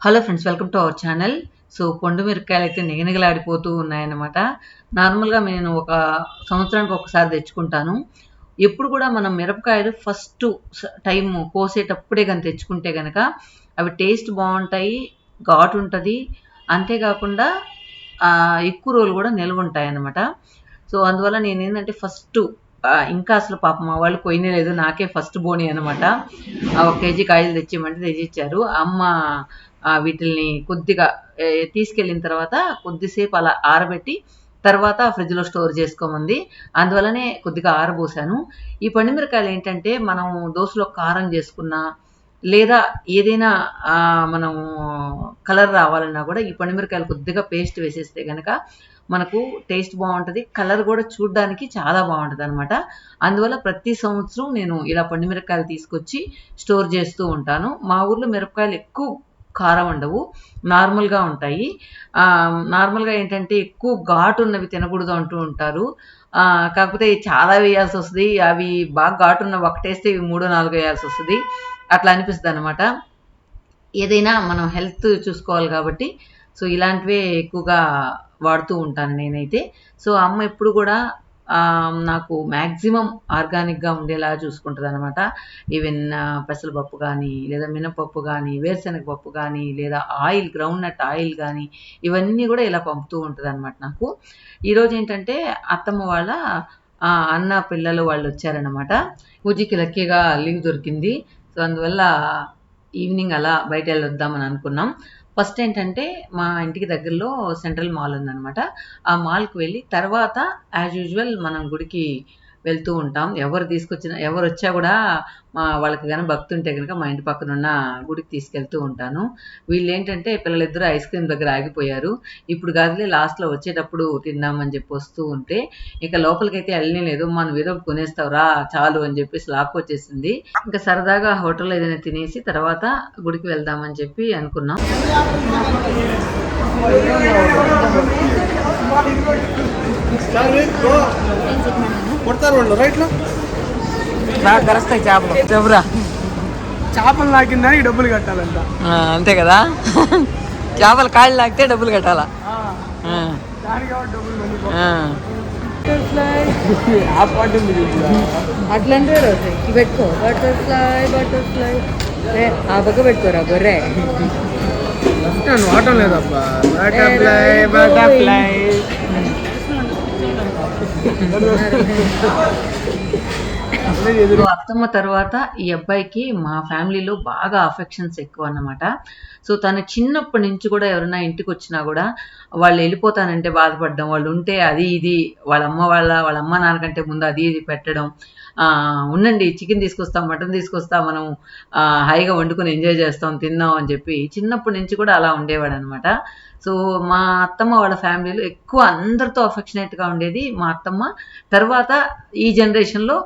Hello friends, welcome to our channel. So పండు మిరపకాయలు అయితే నిగనిగలాడిపోతూ ఉన్నాయన్నమాట. నార్మల్గా నేను ఒక సంవత్సరానికి ఒకసారి తెచ్చుకుంటాను. ఎప్పుడు కూడా మనం మిరపకాయలు ఫస్ట్ టైం కోసేటప్పుడే కానీ తెచ్చుకుంటే కనుక అవి టేస్ట్ బాగుంటాయి, ఘాటు ఉంటుంది. అంతేకాకుండా ఎక్కువ రోజులు కూడా నిల్వ ఉంటాయి అన్నమాట. సో అందువల్ల నేను ఏంటంటే ఫస్ట్ ఇంకా అసలు పాపం మా వాళ్ళు పోయినే లేదు, నాకే ఫస్ట్ బోని అనమాట. 1 కేజీ కాయలు తెచ్చిమంటే తెచ్చిచ్చారు అమ్మ. వీటిల్ని కొద్దిగా తీసుకెళ్ళిన తర్వాత కొద్దిసేపు అలా ఆరబెట్టి తర్వాత ఫ్రిడ్జ్లో స్టోర్ చేసుకోమంది. అందువల్లనే కొద్దిగా ఆరబోసాను. ఈ పండుమిరకాయలు ఏంటంటే మనం దోశలో కారం చేసుకున్నా లేదా ఏదైనా మనము కలర్ రావాలన్నా కూడా ఈ పండుమిరకాయలు కొద్దిగా పేస్ట్ వేసేస్తే కనుక మనకు టేస్ట్ బాగుంటుంది, కలర్ కూడా చూడడానికి చాలా బాగుంటుంది అనమాట. అందువల్ల ప్రతి సంవత్సరం నేను ఇలా పండుమిరకాయలు తీసుకొచ్చి స్టోర్ చేస్తూ ఉంటాను. మా ఊర్లో మిరపకాయలు ఎక్కువ కారం ఉండవు, నార్మల్గా ఉంటాయి. నార్మల్గా ఏంటంటే ఎక్కువ ఘాటు ఉన్నవి తినకూడదు అంటూ ఉంటారు. కాకపోతే చాలా వేయాల్సి వస్తుంది. అవి బాగా ఘాటు ఉన్న ఒకటేస్తే ఇవి 3-4 వేయాల్సి వస్తుంది. అట్లా అనిపిస్తుంది అనమాట. ఏదైనా మనం హెల్త్ చూసుకోవాలి కాబట్టి సో ఇలాంటివే ఎక్కువగా వాడుతూ ఉంటాను నేనైతే. సో అమ్మ ఎప్పుడు కూడా నాకు మ్యాక్సిమం ఆర్గానిక్గా ఉండేలా చూసుకుంటుంది అనమాట. ఈవెన్ పెసరపప్పు కానీ లేదా మినపప్పు కానీ వేరుశనగ పప్పు కానీ లేదా ఆయిల్ గ్రౌండ్ నట్ ఆయిల్ కానీ ఇవన్నీ కూడా ఇలా పంపుతూ ఉంటుంది అనమాట నాకు. ఈరోజు ఏంటంటే అత్తమ్మ వాళ్ళ అన్న పిల్లలు వాళ్ళు వచ్చారనమాట. పూజకి లక్కీగా లీవ్ దొరికింది. సో అందువల్ల ఈవినింగ్ అలా బయట వెళ్ళొద్దామని అనుకున్నాం. ఫస్ట్ ఏంటంటే మా ఇంటికి దగ్గరలో సెంట్రల్ మాల్ ఉందనమాట. ఆ మాల్కి వెళ్ళి తర్వాత యాజ్ యూజువల్ మనం గుడికి వెళ్తూ ఉంటాం. ఎవరు వచ్చా కూడా వాళ్ళకి కానీ భక్తి ఉంటే కనుక మా ఇంటి పక్కన ఉన్న గుడికి తీసుకెళ్తూ ఉంటాను. వీళ్ళు ఏంటంటే పిల్లలిద్దరూ ఐస్ క్రీమ్ దగ్గర ఆగిపోయారు. ఇప్పుడు కాదులే లాస్ట్లో వచ్చేటప్పుడు తిందామని చెప్పి వస్తూ ఉంటే ఇక లోపలికైతే వెళ్ళనే లేదు. మనం ఏదో కొనేస్తావురా చాలు అని చెప్పేసి లాక్కొచ్చేసింది. ఇంకా సరదాగా హోటల్లో ఏదైనా తినేసి తర్వాత గుడికి వెళ్దామని చెప్పి అనుకున్నాం. బాగా కరుస్తాయి చేపలు. ఎవరా చేపలు లాగిందని డబ్బులు కట్టాలంట. అంతే కదా, చేపలు కాళ్ళు లాగితే డబ్బులు కట్టాలా. అట్లంటే పెట్టుకో బటర్ఫ్లై ఆ పక్క పెట్టుకోరా బొర్రే. వాటం లేదబ్బా. బటర్ఫ్లై అత్తమ్మ తర్వాత ఈ అబ్బాయికి మా ఫ్యామిలీలో బాగా అఫెక్షన్స్ ఎక్కువ అన్నమాట. సో తను చిన్నప్పటి నుంచి కూడా ఎవరైనా ఇంటికి వచ్చినా కూడా వాళ్ళు వెళ్ళిపోతానంటే బాధపడడం, వాళ్ళు ఉంటే అది ఇది వాళ్ళ అమ్మ నాన్నకంటే ముందు అది ఇది పెట్టడం, ఉండండి చికెన్ తీసుకొస్తాం, మటన్ తీసుకొస్తాం, మనం హాయిగా వండుకొని ఎంజాయ్ చేస్తాం, తిందాం అని చెప్పి చిన్నప్పటి నుంచి కూడా అలా ఉండేవాడు అనమాట. సో మా అత్తమ్మ వాళ్ళ ఫ్యామిలీలో ఎక్కువ అందరితో అఫెక్షనేట్గా ఉండేది మా అత్తమ్మ. తర్వాత ఈ జనరేషన్లో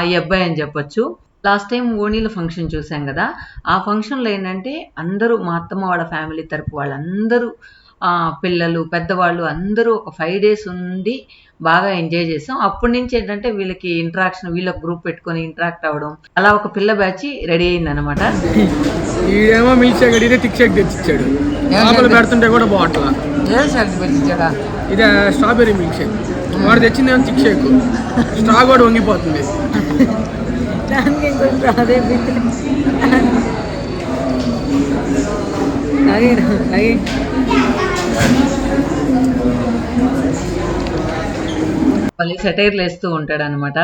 ఈ అబ్బాయి అని చెప్పొచ్చు. లాస్ట్ టైం ఓణీల ఫంక్షన్ చూసాం కదా, ఆ ఫంక్షన్లో ఏంటంటే అందరూ మా అత్తమ్మ వాళ్ళ ఫ్యామిలీ తరపు వాళ్ళందరూ పిల్లలు పెద్దవాళ్ళు అందరూ ఒక 5 days ఉండి బాగా ఎంజాయ్ చేసాం. అప్పటి నుంచి ఏంటంటే వీళ్ళకి ఇంటరాక్షన్, వీళ్ళకి గ్రూప్ పెట్టుకొని ఇంటరాక్ట్ అవ్వడం, అలా ఒక పిల్ల బ్యాచ్ రెడీ అయింది అనమాట. ఈడేమో మిల్క్ షేక్ అడిగితే థిక్ షేక్ తెచ్చిచ్చాడు. చేపలు పెడుతుంటే కూడా బాగుంటుందా. ఇదే స్ట్రాబెర్రీ మిల్క్ షేక్. వాడు తెచ్చింది ఏమో థిక్ షేక్. స్ట్రా కూడా వంగిపోతుంది. దానికి ఇంకొక అదే మళ్ళీ సెటైర్లు వేస్తూ ఉంటాడు అనమాట.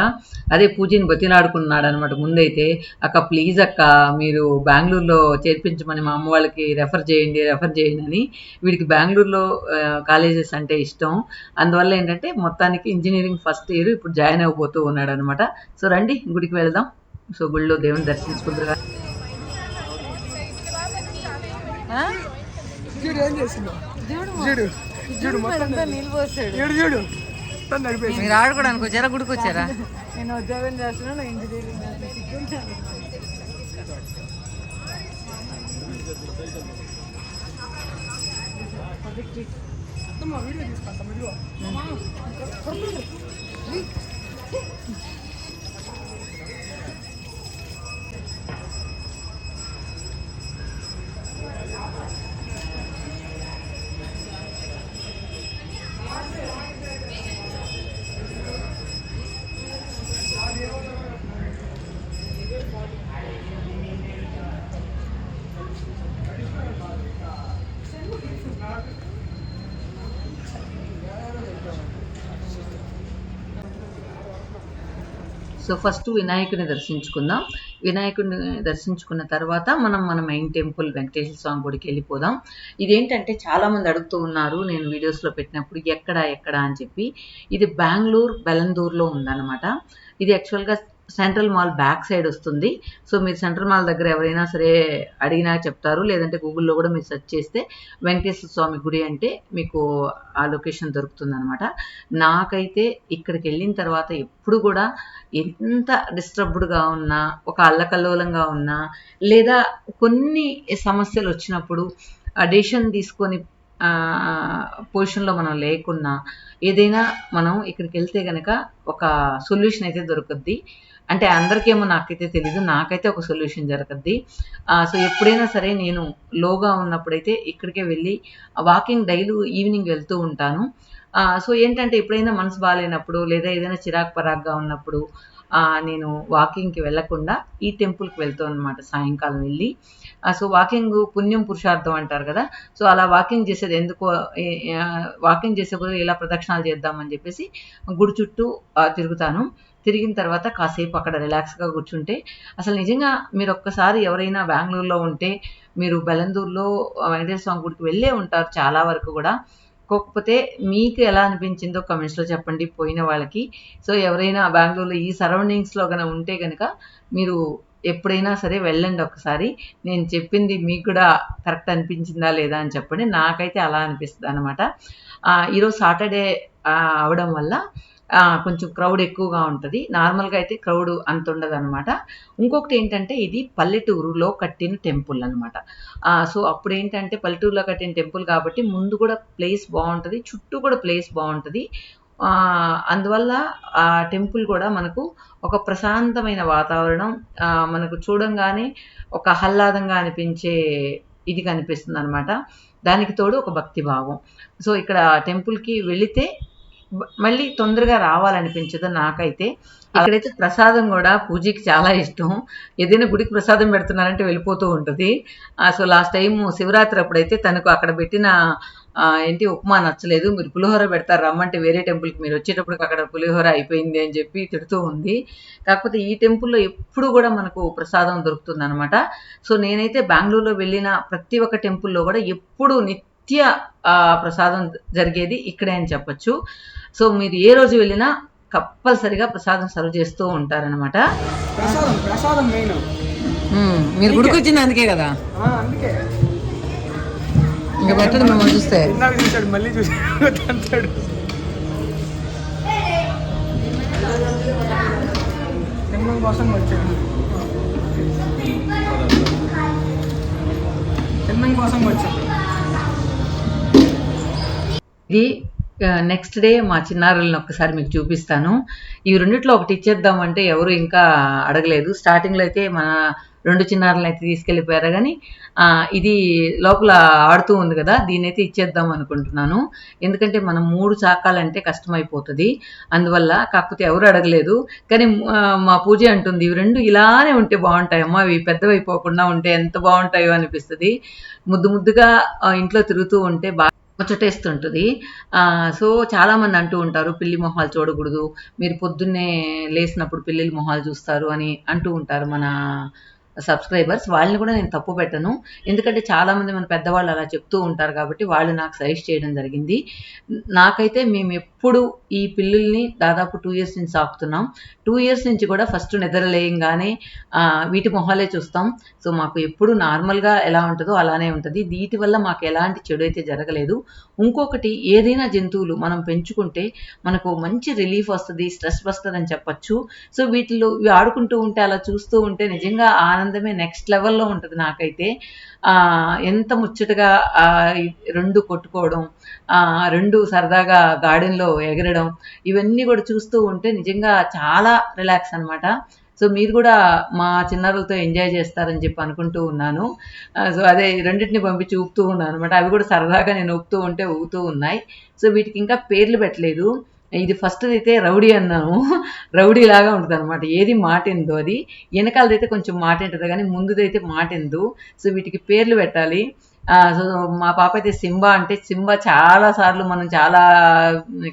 అదే పూజని బతిలాడుకున్నాడు అనమాట ముందైతే. అక్క ప్లీజ్ అక్క మీరు బెంగళూరులో చేర్పించమని మా అమ్మ వాళ్ళకి రెఫర్ చేయండి అని. వీడికి బెంగళూరులో కాలేజెస్ అంటే ఇష్టం. అందువల్ల ఏంటంటే మొత్తానికి ఇంజనీరింగ్ ఫస్ట్ ఇయర్ ఇప్పుడు జాయిన్ అయిపోతూ ఉన్నాడు అనమాట. సో రండి గుడికి వెళ్దాం. సో గుడిలో దేవుని దర్శించుకుంటారు. మీరు ఆడుకోవడానికి వచ్చారా, గుడికి వచ్చారా? నేను ఉద్యోగం చేస్తున్నాను, ఇంజనీరింగ్ సో ఫస్ట్ వినాయకుడిని దర్శించుకుందాం. వినాయకుడిని దర్శించుకున్న తర్వాత మనం మన మెయిన్ టెంపుల్ వెంకటేశ్వర స్వామి గుడికి వెళ్ళిపోదాం. ఇదేంటంటే చాలామంది అడుగుతూ ఉన్నారు నేను వీడియోస్లో పెట్టినప్పుడు ఎక్కడ అని చెప్పి. ఇది బెంగళూరు బెలందూరులో ఉందన్నమాట. ఇది యాక్చువల్గా సెంట్రల్ మాల్ బ్యాక్ సైడ్ వస్తుంది. సో మీరు సెంట్రల్ మాల్ దగ్గర ఎవరైనా సరే అడిగినా చెప్తారు, లేదంటే గూగుల్లో కూడా మీరు సెర్చ్ చేస్తే వెంకటేశ్వర స్వామి గుడి అంటే మీకు ఆ లొకేషన్ దొరుకుతుంది అనమాట. నాకైతే ఇక్కడికి వెళ్ళిన తర్వాత ఎప్పుడు కూడా ఎంత డిస్టర్బ్డ్గా ఉన్నా, ఒక అల్లకల్లోలంగా ఉన్నా, లేదా కొన్ని సమస్యలు వచ్చినప్పుడు డెసిషన్ తీసుకొని పొజిషన్లో మనం లేకున్నా ఏదైనా మనం ఇక్కడికి వెళ్తే కనుక ఒక సొల్యూషన్ అయితే దొరుకుద్ది. అంటే అందరికేమో నాకైతే తెలీదు, నాకైతే ఒక సొల్యూషన్ జరగద్ది. సో ఎప్పుడైనా సరే నేను లోగా ఉన్నప్పుడైతే ఇక్కడికే వెళ్ళి వాకింగ్ డైలీ ఈవినింగ్ వెళ్తూ ఉంటాను. సో ఏంటంటే ఎప్పుడైనా మనసు బాగాలేనప్పుడు లేదా ఏదైనా చిరాకు పరాగ్గా ఉన్నప్పుడు నేను వాకింగ్కి వెళ్ళకుండా ఈ టెంపుల్కి వెళ్తాను అనమాట సాయంకాలం వెళ్ళి. సో వాకింగ్ పుణ్యం పురుషార్థం అంటారు కదా. సో అలా వాకింగ్ చేసేది ఎందుకో, వాకింగ్ చేసేప్పుడు ఇలా ప్రదక్షిణాలు చేద్దామని చెప్పేసి గుడి చుట్టూ తిరుగుతాను. తిరిగిన తర్వాత కాసేపు అక్కడ రిలాక్స్గా కూర్చుంటే అసలు నిజంగా మీరు ఒక్కసారి ఎవరైనా బెంగళూరులో ఉంటే మీరు బెలందూరులో వెంకటేశ్వర స్వామి గుడికి వెళ్ళే ఉంటారు చాలా వరకు కూడా. కాకపోతే మీకు ఎలా అనిపించిందో కమెంట్స్లో చెప్పండి పోయిన వాళ్ళకి. సో ఎవరైనా బెంగళూరులో ఈ సరౌండింగ్స్లో కనుక ఉంటే కనుక మీరు ఎప్పుడైనా సరే వెళ్ళండి ఒకసారి. నేను చెప్పింది మీకు కూడా కరెక్ట్ అనిపించిందా లేదా అని చెప్పండి. నాకైతే అలా అనిపిస్తుంది అనమాట. ఈరోజు సాటర్డే అవడం వల్ల కొంచెం క్రౌడ్ ఎక్కువగా ఉంటుంది. నార్మల్గా అయితే క్రౌడ్ అంత ఉండదు అనమాట. ఇంకొకటి ఏంటంటే ఇది పల్లెటూరులో కట్టిన టెంపుల్ అనమాట. సో అప్పుడు ఏంటంటే పల్లెటూరులో కట్టిన టెంపుల్ కాబట్టి ముందు కూడా ప్లేస్ బాగుంటుంది, చుట్టూ కూడా ప్లేస్ బాగుంటుంది. అందువల్ల ఆ టెంపుల్ కూడా మనకు ఒక ప్రశాంతమైన వాతావరణం, మనకు చూడంగానే ఒక ఆహ్లాదంగా అనిపించే ఇది కనిపిస్తుంది అనమాట. దానికి తోడు ఒక భక్తి భావం. సో ఇక్కడ టెంపుల్కి వెళితే మళ్ళీ తొందరగా రావాలనిపించదు నాకైతే. ఇక్కడైతే ప్రసాదం కూడా పూజకి చాలా ఇష్టం. ఏదైనా గుడికి ప్రసాదం పెడుతున్నారంటే వెళ్ళిపోతూ ఉంటుంది. సో లాస్ట్ టైం శివరాత్రి అప్పుడైతే తనకు అక్కడ పెట్టిన ఉప్మా నచ్చలేదు. మీరు పులిహోర పెడతారు రమ్మంటే వేరే టెంపుల్కి, మీరు వచ్చేటప్పటికి అక్కడ పులిహోర అయిపోయింది అని చెప్పి తిడుతూ ఉంది. కాకపోతే ఈ టెంపుల్లో ఎప్పుడు కూడా మనకు ప్రసాదం దొరుకుతుంది అనమాట. సో నేనైతే బెంగళూరులో వెళ్ళిన ప్రతి ఒక్క టెంపుల్లో కూడా ఎప్పుడు నిత్య ప్రసాదం జరిగేది ఇక్కడే అని చెప్పచ్చు. సో మీరు ఏ రోజు వెళ్ళినా కంపల్సరిగా ప్రసాదం సర్వ్ చేస్తూ ఉంటారనమాట. ప్రసాదం మెయిన్. మీరు గుడికి వచ్చింది అందుకే కదా, అందుకే ఇంకా పెట్టదు మిమ్మల్ని చూస్తే. చూసాడు మళ్ళీ చూసాడు. తిరుమల కోసం వచ్చాడు, తిరుమల కోసం వచ్చాడు. ఇది నెక్స్ట్ డే మా చిన్నారులను ఒక్కసారి మీకు చూపిస్తాను. ఈ రెండిట్లో ఒకటి ఇచ్చేద్దామంటే ఎవరు ఇంకా అడగలేదు. స్టార్టింగ్లో అయితే మన 2 చిన్నారులను అయితే తీసుకెళ్ళిపోయారు, కానీ ఇది లోపల ఆడుతూ ఉంది కదా, దీన్ని అయితే ఇచ్చేద్దాం అనుకుంటున్నాను. ఎందుకంటే మనం 3 చాకాలంటే కష్టమైపోతుంది అందువల్ల. కాకపోతే ఎవరు అడగలేదు. కానీ మా పూజ అంటుంది ఇవి 2 ఇలానే ఉంటే బాగుంటాయమ్మా, ఇవి పెద్దవైపోకుండా ఉంటే ఎంత బాగుంటాయో అనిపిస్తుంది. ముద్దుగా ఇంట్లో తిరుగుతూ ఉంటే బాగా ముచ్చటేస్తుంటుంది. సో చాలామంది అంటూ ఉంటారు పిల్లి మొహాలు చూడకూడదు, మీరు పొద్దున్నే లేసినప్పుడు పిల్లిల మొహాలు చూస్తారు అని అంటూ ఉంటారు మన సబ్స్క్రైబర్స్. వాళ్ళని కూడా నేను తప్పు పెట్టను, ఎందుకంటే చాలామంది మన పెద్దవాళ్ళు అలా చెప్తూ ఉంటారు కాబట్టి వాళ్ళు నాకు సజెస్ట్ చేయడం జరిగింది. నాకైతే మేము ఎప్పుడు ఈ పిల్లుల్ని దాదాపు 2 ఇయర్స్ నుంచి సాకుతున్నాం. 2 ఇయర్స్ నుంచి కూడా ఫస్ట్ నిద్రలేయంగానే వీటి మొహాలే చూస్తాం. సో మాకు ఎప్పుడు నార్మల్గా ఎలా ఉంటుందో అలానే ఉంటుంది. వీటి వల్ల మాకు ఎలాంటి చెడు అయితే జరగలేదు. ఇంకొకటి ఏదైనా జంతువులు మనం పెంచుకుంటే మనకు మంచి రిలీఫ్ వస్తుంది, స్ట్రెస్ వస్తుంది అని చెప్పచ్చు. సో వీటిలో ఇవి ఆడుకుంటూ ఉంటే అలా చూస్తూ ఉంటే నిజంగా ఆనందమే నెక్స్ట్ లెవెల్లో ఉంటుంది నాకైతే. ఎంత ముచ్చటగా 2 కొట్టుకోవడం, 2 సరదాగా గార్డెన్లో ఎగరడం, ఇవన్నీ కూడా చూస్తూ ఉంటే నిజంగా చాలా రిలాక్స్ అనమాట. సో మీరు కూడా మా చిన్నారులతో ఎంజాయ్ చేస్తారని చెప్పి అనుకుంటూ ఉన్నాను. సో అదే రెండింటిని పంపించి ఊపుతూ ఉన్నాను అనమాట. అవి కూడా సరదాగా నేను ఊపుతూ ఉంటే ఊగుతూ ఉన్నాయి. సో వీటికి ఇంకా పేర్లు పెట్టలేదు. ఇది ఫస్ట్ అయితే రౌడీ అన్నాను, రౌడీ లాగా ఉంటుంది అనమాట. ఏది మాటిందో అది, వెనకాలదైతే కొంచెం మాటింటుంది కానీ ముందుదైతే మాటిందు. సో వీటికి పేర్లు పెట్టాలి. సో మా పాప అయితే సింబా అంటే సింబా చాలా సార్లు మనం చాలా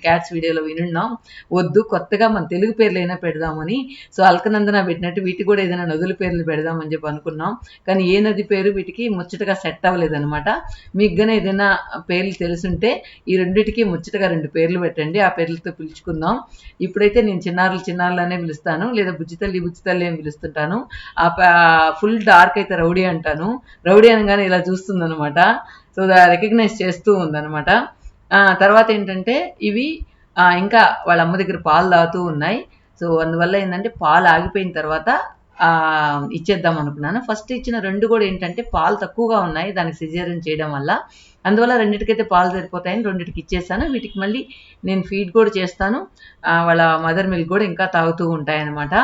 క్యాట్స్ వీడియోలో వినున్నాం. వద్దు కొత్తగా మన తెలుగు పేర్లు అయినా పెడదామని. సో అల్కనందన పెట్టినట్టు వీటికి కూడా ఏదైనా నదుల పేర్లు పెడదామని చెప్పి అనుకున్నాం. కానీ ఏ నది పేరు వీటికి ముచ్చటగా సెట్ అవ్వలేదనమాట. మీకు కానీ ఏదైనా పేర్లు తెలుసుంటే ఈ రెండింటికి ముచ్చటగా 2 పేర్లు పెట్టండి, ఆ పేర్లతో పిలుచుకుందాం. ఇప్పుడైతే నేను చిన్నారులు అనే పిలుస్తాను, లేదా బుజ్జితల్లి అని పిలుస్తుంటాను. ఫుల్ డార్క్ అయితే రౌడీ అంటాను. రౌడీ అనగానే ఇలా చూస్తుందనమాట. సో రికగ్నైజ్ చేస్తూ ఉందనమాట. తర్వాత ఏంటంటే ఇవి ఇంకా వాళ్ళ అమ్మ దగ్గర పాలు తాగుతూ ఉన్నాయి. సో అందువల్ల ఏంటంటే పాలు ఆగిపోయిన తర్వాత ఇచ్చేద్దాం అనుకున్నాను. ఫస్ట్ ఇచ్చిన 2 కూడా ఏంటంటే పాలు తక్కువగా ఉన్నాయి దానికి సిజేరియన్ చేయడం వల్ల. అందువల్ల రెండిటికైతే పాలు సరిపోతాయని రెండిటికి ఇచ్చేసాను. వీటికి మళ్ళీ నేను ఫీడ్ కూడా చేస్తాను. వాళ్ళ మదర్ మిల్క్ కూడా ఇంకా తాగుతూ ఉంటాయన్నమాట.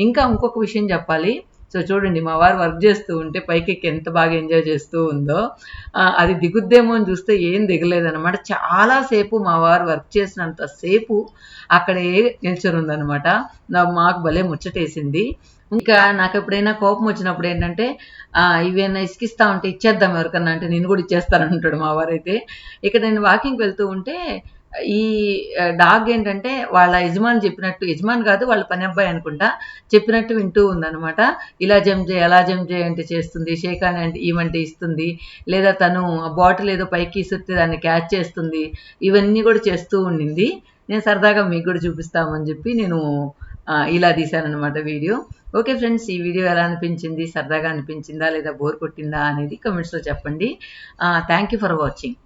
ఇంకా ఇంకొక విషయం చెప్పాలి. సో చూడండి మా వారు వర్క్ చేస్తూ ఉంటే పైకెక్కి ఎంత బాగా ఎంజాయ్ చేస్తూ ఉందో. అది దిగుద్దేమో అని చూస్తే ఏం దిగలేదనమాట. చాలాసేపు మా వారు వర్క్ చేసినంత సేపు అక్కడే నిల్చొని ఉందనమాట. మాకు భలే ముచ్చటేసింది. ఇంకా నాకు ఎప్పుడైనా కోపం వచ్చినప్పుడు ఏంటంటే ఇవేనా ఇసుకిస్తా ఉంటే ఇచ్చేద్దాం ఎవరికన్నా అంటే నేను కూడా ఇచ్చేస్తానంటాడు మా వారైతే. ఇక నేను వాకింగ్కి వెళ్తూ ఉంటే ఈ డాగ్ ఏంటంటే వాళ్ళ యజమాని కాదు వాళ్ళ పని అబ్బాయి అనుకుంటా, చెప్పినట్టు వింటూ ఉందనమాట. ఇలా జంప్ చేయి అలా జంప్ చేయి అంటే చేస్తుంది, షేక్ అని అంటే ఇవ్వంటే ఇస్తుంది, లేదా తను బాటిల్ ఏదో పైకి ఇస్తే దాన్ని క్యాచ్ చేస్తుంది. ఇవన్నీ కూడా చేస్తూ ఉండింది. నేను సరదాగా మీకు కూడా చూపిస్తామని చెప్పి నేను ఇలా తీశానమాట వీడియో. ఓకే ఫ్రెండ్స్, ఈ వీడియో ఎలా అనిపించింది, సరదాగా అనిపించిందా లేదా బోర్ కొట్టిందా అనేది కమెంట్స్లో చెప్పండి. Thank you for watching.